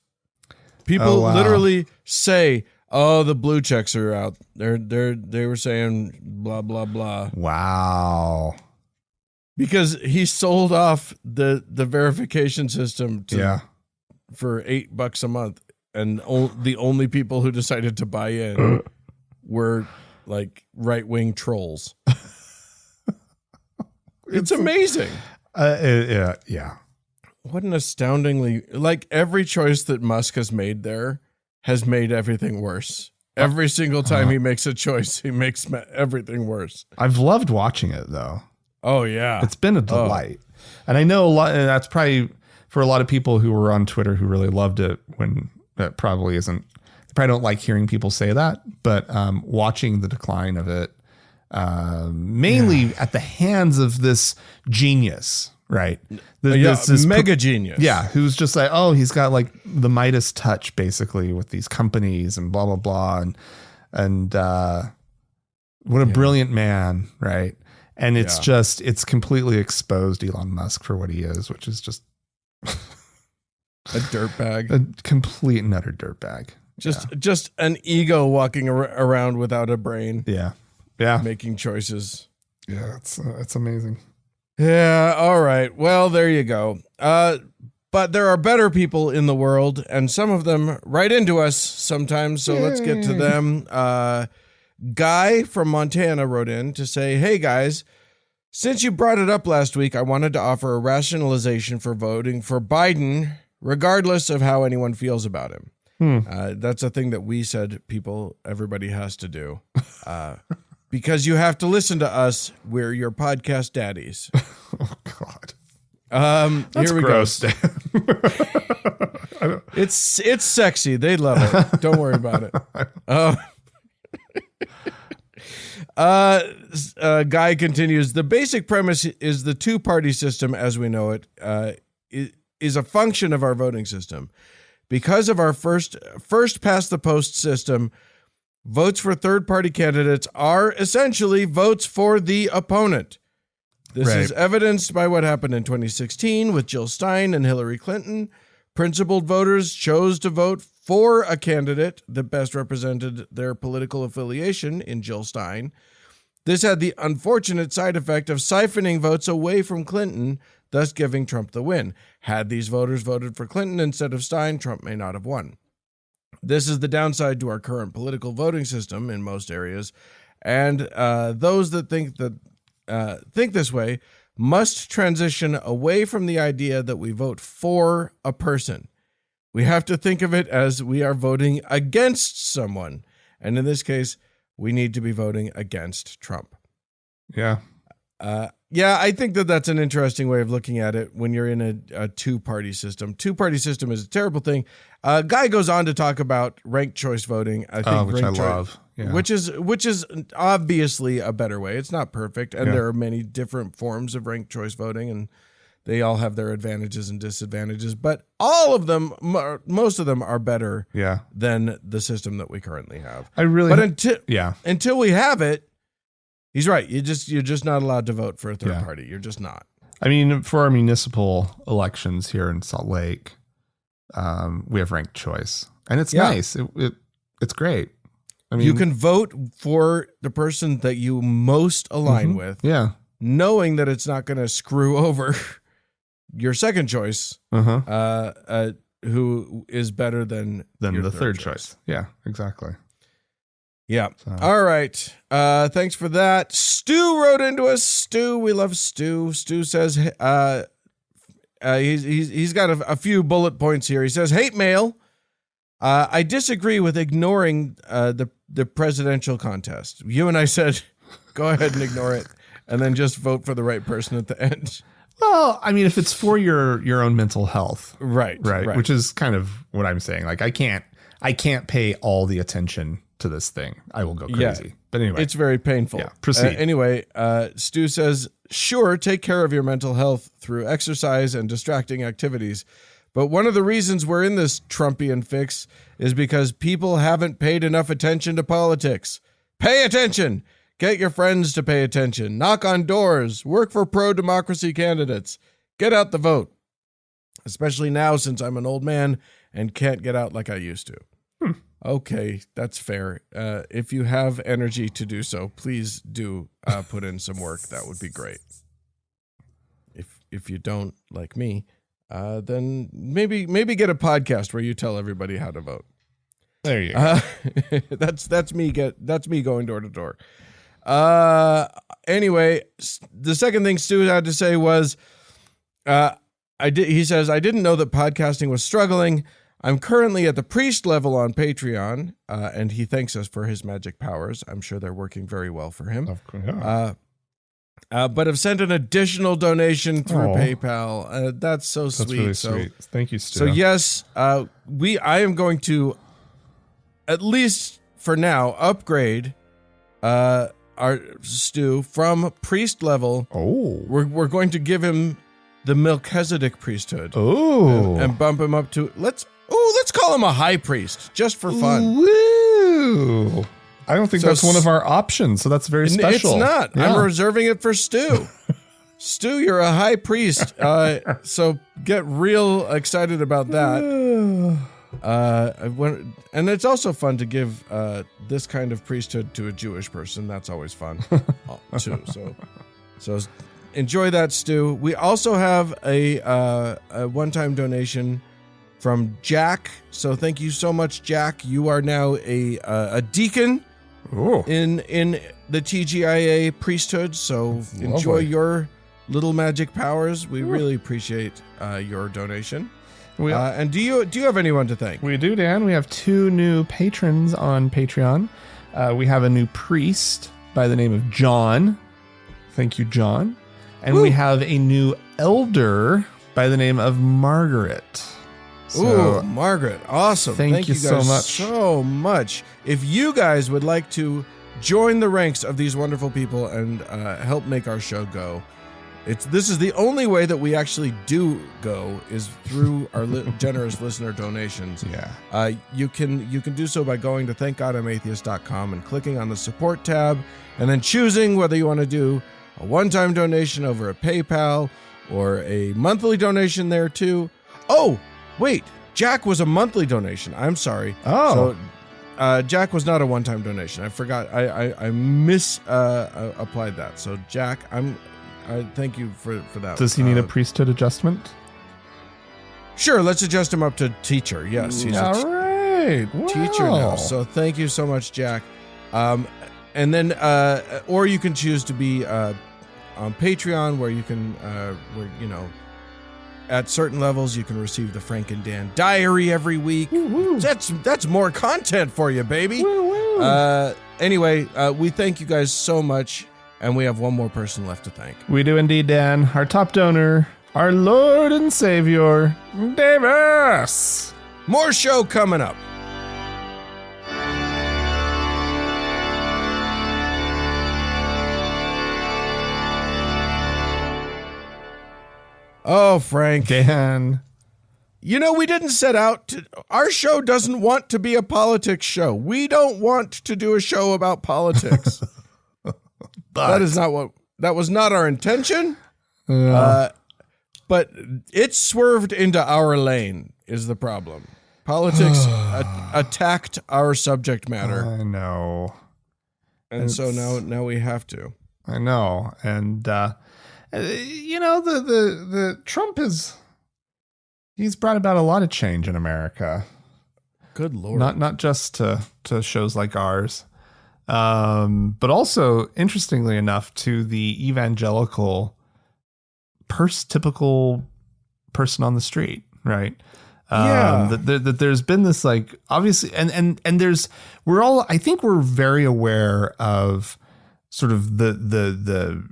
People literally say, "Oh, the blue checks are out." They were saying blah blah blah.
Wow.
Because he sold off the verification system for $8 a month, and the only people who decided to buy in were, like, right-wing trolls. It's amazing.
Yeah.
What an astoundingly, like, every choice that Musk has made there has made everything worse. Every single time he makes a choice, he makes everything worse.
I've loved watching it, though.
Oh, yeah.
It's been a delight. And I know and that's probably for a lot of people who were on Twitter who really loved it, when that probably isn't. They probably don't like hearing people say that, but watching the decline of it, mainly at the hands of this genius, right?
This mega genius.
Yeah, who's just like, oh, he's got, like, the Midas touch, basically, with these companies and blah, blah, blah. And what a brilliant man, right? And it's it's completely exposed Elon Musk for what he is, which is just
a dirtbag,
a complete and utter dirtbag.
Just an ego walking around without a brain.
Yeah,
making choices.
Yeah, it's amazing.
Yeah. All right. Well, there you go. But there are better people in the world, and some of them write into us sometimes. So let's get to them. Guy from Montana wrote in to say, "Hey guys, since you brought it up last week, I wanted to offer a rationalization for voting for Biden, regardless of how anyone feels about him." That's a thing that we said everybody has to do. Because you have to listen to us. We're your podcast daddies.
Oh God.
That's here we
gross,
go. It's sexy. They love it. Don't worry about it. Guy continues, the basic premise is the two-party system as we know it is a function of our voting system. Because of our first past the post system, votes for third-party candidates are essentially votes for the opponent. This
Right.
is evidenced by what happened in 2016 with Jill Stein and Hillary Clinton. Principled voters chose to vote for a candidate that best represented their political affiliation in Jill Stein. This had the unfortunate side effect of siphoning votes away from Clinton, thus giving Trump the win. Had these voters voted for Clinton instead of Stein, Trump may not have won. This is the downside to our current political voting system in most areas, and those that think this way must transition away from the idea that we vote for a person. We have to think of it as we are voting against someone, and in this case, we need to be voting against Trump.
Yeah.
I think that's an interesting way of looking at it when you're in a two-party system. Two-party system is a terrible thing. Guy goes on to talk about ranked choice voting. I think
which I love. Yeah.
Which is obviously a better way. It's not perfect, and there are many different forms of ranked choice voting, and they all have their advantages and disadvantages. But all of them, most of them, are better than the system that we currently have. Until we have it. He's right. You're just not allowed to vote for a third party. You're just not.
I mean, for our municipal elections here in Salt Lake, we have ranked choice, and it's nice. It's great. I mean,
you can vote for the person that you most align with, knowing that it's not going to screw over your second choice, who is better than
the third choice. Yeah, exactly.
Yeah. So. All right. Thanks for that. Stu wrote into us. Stu, we love Stu. Stu says he's got a few bullet points here. He says, hate mail. I disagree with ignoring the presidential contest. You and I said, go ahead and ignore it, and then just vote for the right person at the end.
Well, I mean, if it's for your own mental health,
right,
which is kind of what I'm saying. Like, I can't pay all the attention to this thing. I will go crazy. Yeah, but anyway,
it's very painful.
Yeah, proceed.
Stu says, sure, take care of your mental health through exercise and distracting activities. But one of the reasons we're in this Trumpian fix is because people haven't paid enough attention to politics. Pay attention. Get your friends to pay attention. Knock on doors. Work for pro-democracy candidates. Get out the vote. Especially now since I'm an old man and can't get out like I used to. Okay, that's fair. If you have energy to do so, please do put in some work. That would be great. If you don't, like me, then maybe get a podcast where you tell everybody how to vote.
There you go.
That's me going door to door. Anyway, the second thing Stu had to say was, he says, I didn't know that podcasting was struggling. I'm currently at the priest level on Patreon, and he thanks us for his magic powers. I'm sure they're working very well for him.
Of course.
But have sent an additional donation through PayPal. That's so sweet.
That's really sweet. Thank you, Stu.
So yes, I am going to, at least for now, upgrade our Stu from priest level.
Oh,
we're going to give him the Melchizedek priesthood.
Oh,
and bump him up to let's call him a high priest just for fun.
Woo! I don't think that's one of our options, so that's very special.
It's not. Yeah. I'm reserving it for Stu. Stu, you're a high priest, so get real excited about that. And it's also fun to give this kind of priesthood to a Jewish person. That's always fun, too. So enjoy that, Stu. We also have a one-time donation from Jack. So thank you so much, Jack. You are now a deacon in the TGIA priesthood. So enjoy your little magic powers. We really appreciate your donation. And do you have anyone to thank?
We do, Dan. We have 2 new patrons on Patreon. We have a new priest by the name of John. Thank you, John. And we have a new elder by the name of Margaret.
So, Margaret. Awesome.
Thank you guys
so much. If you guys would like to join the ranks of these wonderful people and help make our show go, this is the only way that we actually do go is through our generous listener donations.
Yeah.
You can do so by going to thankgodimatheist.com and clicking on the support tab and then choosing whether you want to do a one-time donation over a PayPal or a monthly donation there too. Oh, wait, Jack was a monthly donation. I'm sorry.
Oh.
So Jack was not a one-time donation. I forgot. I applied that. So Jack, I thank you for that.
Does he need a priesthood adjustment?
Sure, let's adjust him up to teacher. Yes, he's
all right.
teacher now. So thank you so much, Jack. And then, or you can choose to be on Patreon, where you can, at certain levels, you can receive the Frank and Dan Diary every week.
Woo-woo.
That's more content for you, baby.
Woo-woo.
Anyway, we thank you guys so much, and we have one more person left to thank.
We do indeed, Dan. Our top donor, our Lord and Savior, Davis.
More show coming up. Oh, Frank.
Dan.
You know, we didn't set out to... Our show doesn't want to be a politics show. We don't want to do a show about politics. That was not our intention.
Yeah.
But it swerved into our lane is the problem. Politics attacked our subject matter.
I know.
And so now we have to.
I know. And, the Trump he's brought about a lot of change in America.
Good Lord.
Not just to shows like ours, but also, interestingly enough, to the evangelical typical person on the street, right? That there's been this, like, obviously, and there's, I think we're very aware of sort of the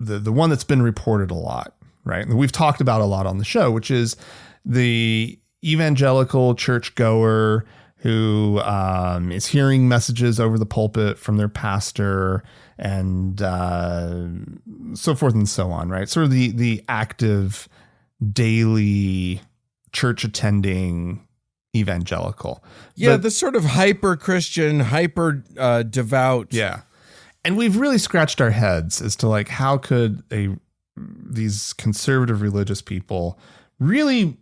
one that's been reported a lot, right? And we've talked about a lot on the show, which is the evangelical churchgoer who is hearing messages over the pulpit from their pastor and so forth and so on, right? Sort of the active daily church attending evangelical.
Yeah, the sort of hyper Christian, hyper devout.
Yeah. And we've really scratched our heads as to, like, how could these conservative religious people really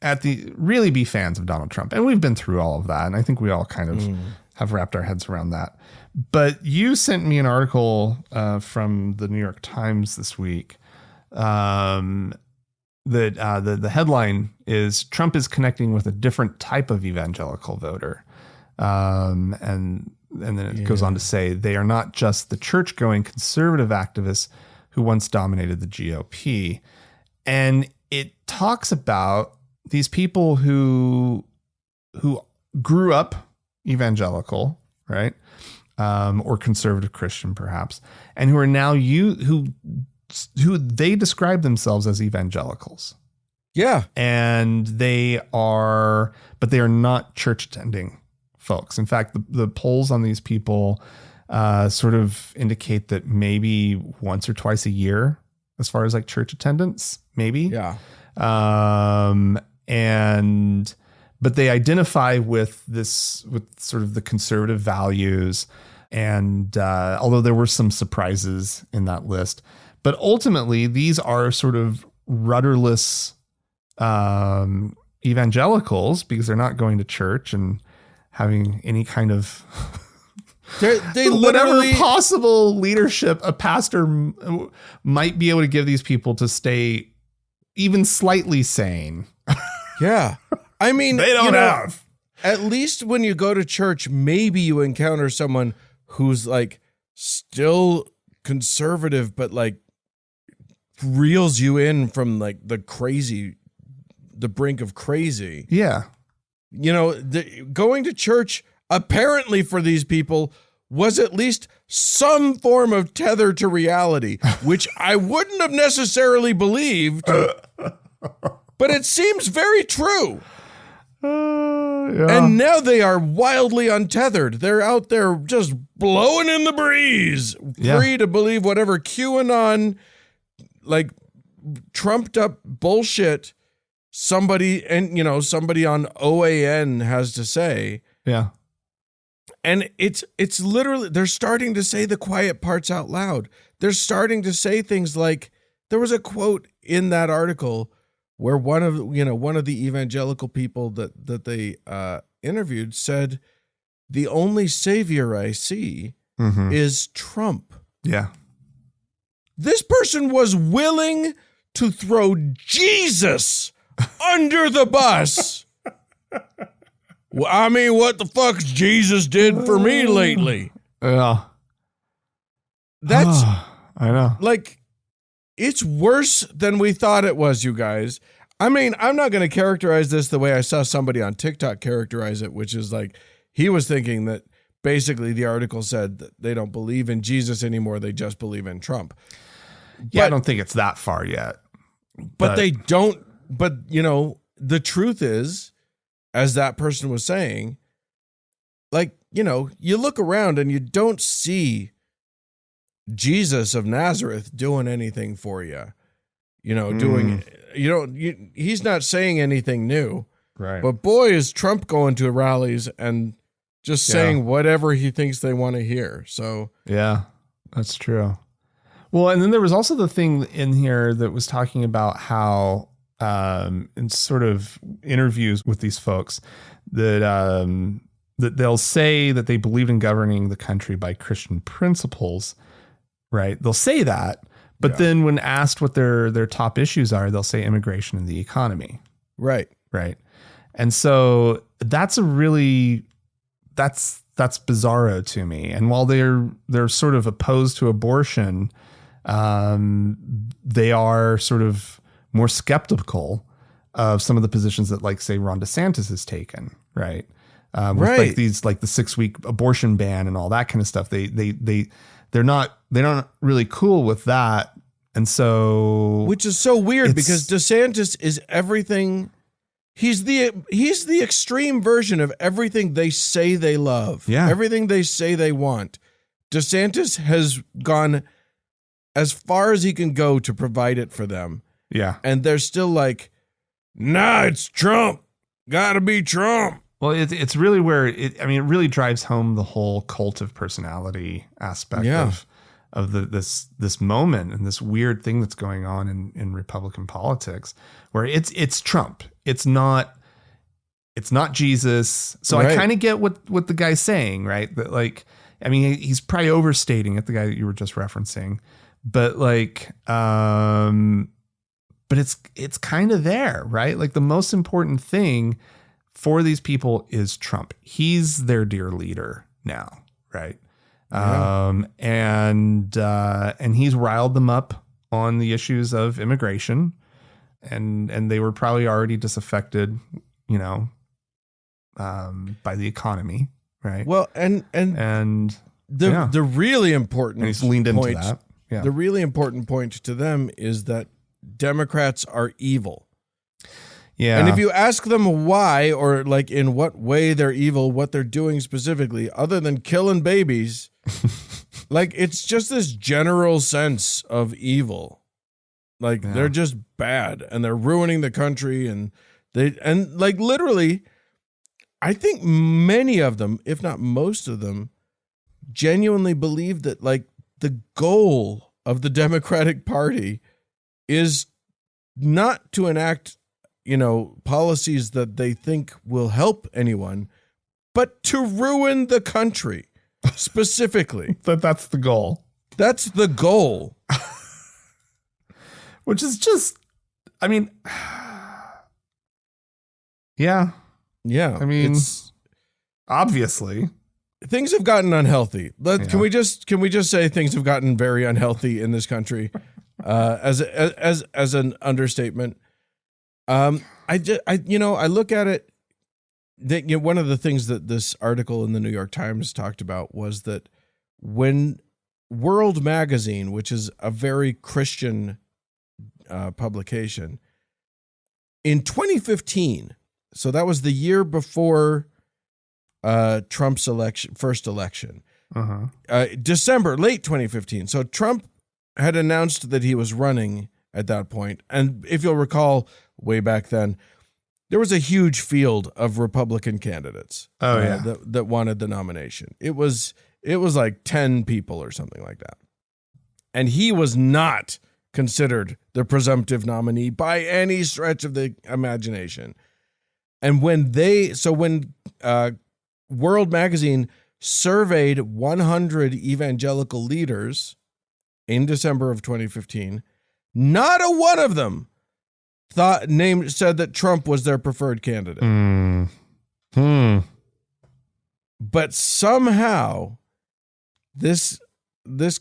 be fans of Donald Trump? And we've been through all of that, and I think we all kind of have wrapped our heads around that. But you sent me an article from the New York Times this week that the headline is "Trump is connecting with a different type of evangelical voter," and then it goes on to say they are not just the church-going conservative activists who once dominated the GOP. And it talks about these people who grew up evangelical, right? Or conservative Christian, perhaps, and who are now who they describe themselves as evangelicals.
Yeah.
And they are not church attending folks. In fact, the polls on these people sort of indicate that maybe once or twice a year, as far as like church attendance, maybe.
Yeah.
But they identify with sort of the conservative values. And although there were some surprises in that list, but ultimately these are sort of rudderless evangelicals because they're not going to church and having any kind of
they
whatever possible leadership a pastor might be able to give these people to stay even slightly sane.
Yeah. I mean,
they don't have.
At least when you go to church, maybe you encounter someone who's like still conservative, but like reels you in from like the brink of crazy.
Yeah.
You know, going to church apparently for these people was at least some form of tether to reality, which I wouldn't have necessarily believed, but it seems very true.
Yeah.
And now they are wildly untethered. They're out there just blowing in the breeze, free to believe whatever QAnon, like trumped up bullshit somebody on OAN has to say.
Yeah.
And it's literally, they're starting to say the quiet parts out loud. They're starting to say things like, there was a quote in that article where one of the evangelical people that they interviewed said, the only savior I see is Trump.
Yeah.
This person was willing to throw Jesus under the bus. Well, I mean, what the fuck Jesus did for me lately?
Yeah.
That's,
I know.
like, it's worse than we thought it was, you guys. I mean, I'm not going to characterize this the way I saw somebody on TikTok characterize it, which is like, he was thinking that basically the article said that they don't believe in Jesus anymore. They just believe in Trump.
Yeah, I don't think it's that far yet.
But they don't. But, you know, the truth is, as that person was saying, like, you know, you look around and you don't see Jesus of Nazareth doing anything for you. You know, he's not saying anything new.
Right.
But boy, is Trump going to rallies and just saying whatever he thinks they want to hear. So,
yeah, that's true. Well, and then there was also the thing in here that was talking about how in sort of interviews with these folks that that they'll say that they believe in governing the country by Christian principles, right? They'll say that, but then when asked what their top issues are, they'll say immigration and the economy.
Right.
Right. And so that's bizarro to me. And while they're sort of opposed to abortion, they are sort of more skeptical of some of the positions that, like, say, Ron DeSantis has taken, right? With like these, like the 6-week abortion ban and all that kind of stuff. They're not really cool with that. And so,
which is so weird because DeSantis is everything. He's the extreme version of everything they say they love.
Yeah.
Everything they say they want. DeSantis has gone as far as he can go to provide it for them.
Yeah.
And they're still like, nah, it's Trump. Gotta be Trump.
Well, it's really where it really drives home the whole cult of personality aspect of this moment and this weird thing that's going on in Republican politics, where it's Trump. It's not Jesus. So I kind of get what the guy's saying, right? That, like, I mean, he's probably overstating it, the guy that you were just referencing, but like, but it's kind of there, right? Like, the most important thing for these people is Trump. He's their dear leader now, right? Yeah. And he's riled them up on the issues of immigration, and they were probably already disaffected, you know, by the economy, right?
Well, and the really important
and he's leaned into
point,
that. Yeah.
The really important point to them is that Democrats are evil.
Yeah.
And if you ask them why, or like in what way they're evil, what they're doing specifically, other than killing babies, like, it's just this general sense of evil. Like, they're just bad and they're ruining the country, and like, literally, I think many of them, if not most of them, genuinely believe that, like, the goal of the Democratic Party is not to enact, you know, policies that they think will help anyone, but to ruin the country specifically.
That's the goal.
That's the goal.
Which is just, I mean, yeah.
Yeah.
I mean, obviously
things have gotten unhealthy. Can we just say things have gotten very unhealthy in this country? As an understatement. I look at it. One of the things that this article in the New York Times talked about was that when World Magazine, which is a very Christian publication, in 2015, so that was the year before Trump's first election, December, late 2015. So Trump had announced that he was running at that point. And if you'll recall, way back then, there was a huge field of Republican candidates.
Oh, yeah.
That wanted the nomination. It was like 10 people or something like that. And he was not considered the presumptive nominee by any stretch of the imagination. And when World Magazine surveyed 100 evangelical leaders in December of 2015, not a one of them said that Trump was their preferred candidate. But somehow this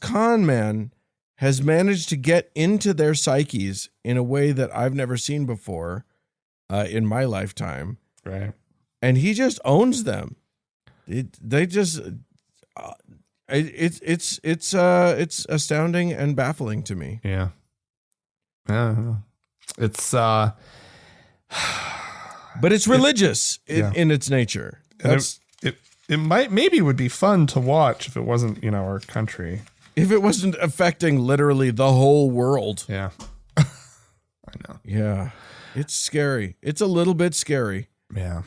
con man has managed to get into their psyches in a way that I've never seen before in my lifetime.
Right.
And he just owns them. It's astounding and baffling to me.
Yeah. It's
but it's religious in its nature.
It maybe would be fun to watch if it wasn't, our country.
If it wasn't affecting literally the whole world.
Yeah. I know.
Yeah. It's scary. It's a little bit scary.
Yeah.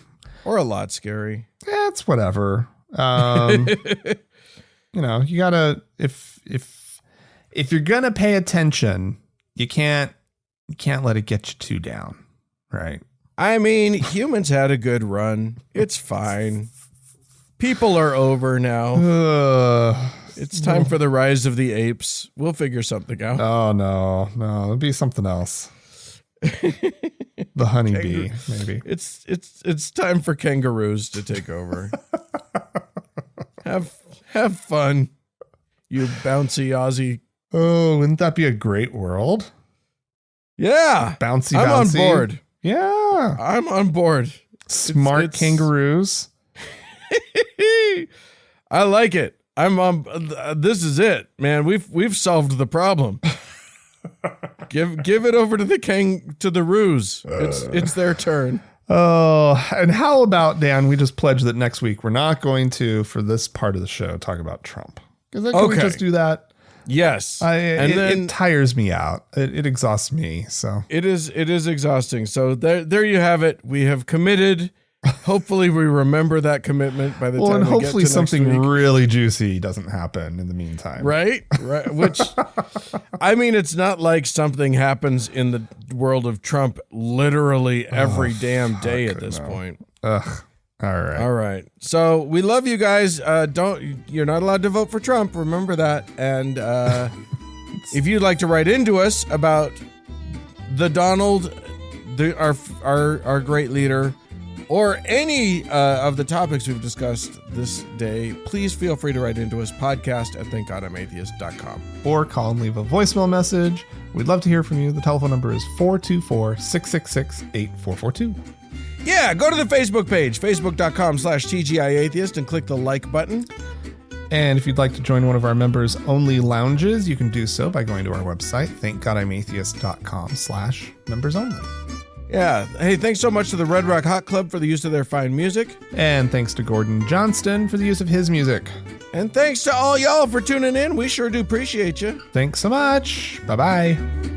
Or a lot scary.
Yeah, it's whatever. You gotta, if you're gonna pay attention, you can't let it get you too down. Right.
I mean, humans had a good run. It's fine. People are over now. It's time for the rise of the apes. We'll figure something out.
Oh, no. It'll be something else. The honeybee, maybe.
It's time for kangaroos to take over. Have fun, you bouncy Aussie.
Oh, wouldn't that be a great world?
Yeah.
Bouncy.
I'm on board.
Yeah.
I'm on board.
Smart kangaroos.
I like it. I'm on. This is it, man. We've solved the problem. Give it over to the roos. It's their turn.
Oh, and how about, Dan, we just pledge that next week we're not going to, for this part of the show, talk about Trump. Because can we just do that?
Yes.
It tires me out. It exhausts me. So
it is exhausting. So there you have it. We have committed. Hopefully we remember that commitment by the time we get to
hopefully
next
something
week.
Really juicy doesn't happen in the meantime.
Right. Which, I mean, it's not like something happens in the world of Trump literally every damn day at this point.
Ugh. All right.
So we love you guys. You're not allowed to vote for Trump. Remember that. And if you'd like to write into us about the Donald, our great leader, or any of the topics we've discussed this day, please feel free to write into us, podcast@thankgodimatheist.com.
Or call and leave a voicemail message. We'd love to hear from you. The telephone number is 424-666-8442.
Yeah, go to the Facebook page, facebook.com/TGIAtheist, and click the like button.
And if you'd like to join one of our members-only lounges, you can do so by going to our website, thankgodimatheist.com/members-only.
Yeah. Hey, thanks so much to the Red Rock Hot Club for the use of their fine music.
And thanks to Gordon Johnston for the use of his music.
And thanks to all y'all for tuning in. We sure do appreciate you.
Thanks so much. Bye-bye.